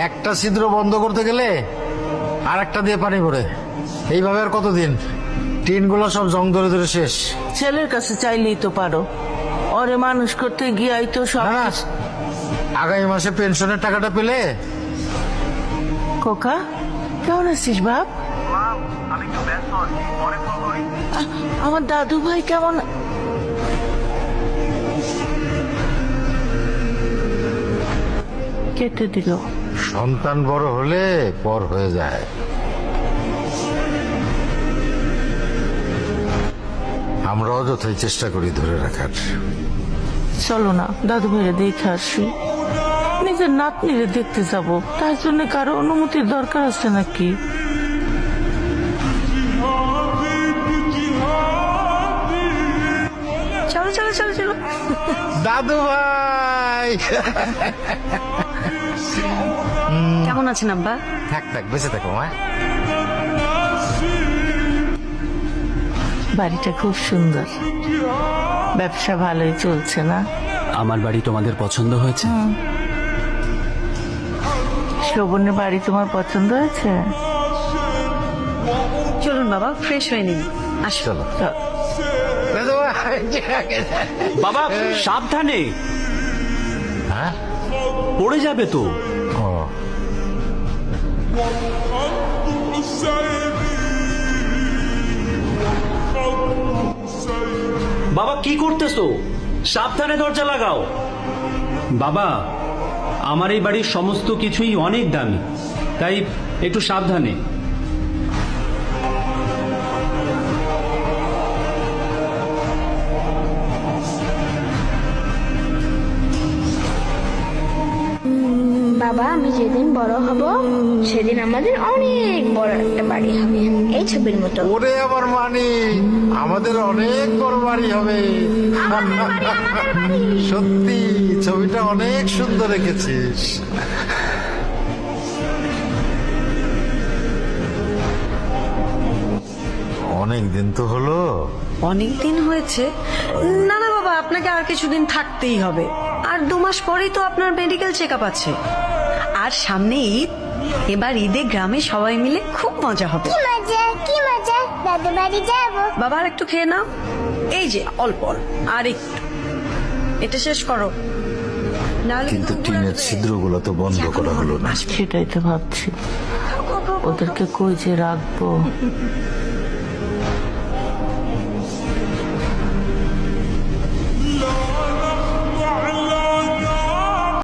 একটা ছিদ্র বন্ধ করতে গেলে আর একটা দিয়ে পানি পড়ে। এইভাবে আর কতদিন? টিনগুলো সব জং ধরে ধরে শেষ। ছেলের কাছে চাইলেই তো পারো, ওরে মানুষ করতে গিয়াই তো সব। না, আগামী মাসে পেনশনের টাকাটা পেলে। খোকা, কেমন আছিস বাপ? আমার দাদু ভাই কেমন? কেটে দিল। সন্তান বড় হলে পর হয়ে যায়। আমরা অযথাই চেষ্টা করি ধরে রাখার। চলো না দাদু ভাইরে দেখে আসি। নিজের নাতনিরে দেখতে যাব, তার জন্য কারো অনুমতির দরকার আছে নাকি? চলো চলো চলো চলো। দাদু ভাই কেমন আছেন আব্বা? থাক থাক, বেঁচে থাকো মা। বাড়িটা খুব সুন্দর, ব্যবসা ভালোই চলছে না? আমার বাড়ি তোমাদের পছন্দ হয়েছে? শোভনের বাড়ি তোমার পছন্দ হয়েছে? চলুন বাবা, ফ্রেশ হয়ে নিন। আসো। চলো চল। দাদু ভাই। বাবা সাবধানে, হ্যাঁ, পড়ে যাবে তো। ও, বাবা কি করতেছো? সাবধানে দরজা লাগাও। বাবা, আমার এই বাড়ির সমস্ত কিছুই অনেক দামি, তাই একটু সাবধানে। বাবা, আমি যেদিন বড় হব সেদিন আমাদের অনেক বড় একটা বাড়ি হবে, এই ছবির মতো। ওরে আমার মানি, আমাদের অনেক বড় বাড়ি হবে। সত্যি ছবিটা অনেক সুন্দর রেখেছিস। অনেক দিন তো হলো। অনেক দিন হয়েছে। না না বাবা, আপনাকে আর কিছুদিন থাকতেই হবে। আর 2 মাস পরেই তো আপনার মেডিকেল চেক আপ আছে। আর সামনে ঈদ, এবার ঈদে গ্রামে সবাই মিলে খুব মজা হবে। কি মজা, কি মজা, দাদু বাড়ি যাবো। বাবা আর একটু খেয়ে নাও, এই যে অল্প অল্প, আর একটু, এটা শেষ করো। নাহলে কিন্তু ঘুরে টিনের আসবে। ছিদ্রগুলো তো বন্ধ করা হলো না। সেটাই তো ভাবছি, ওদেরকে কই যে রাখবো।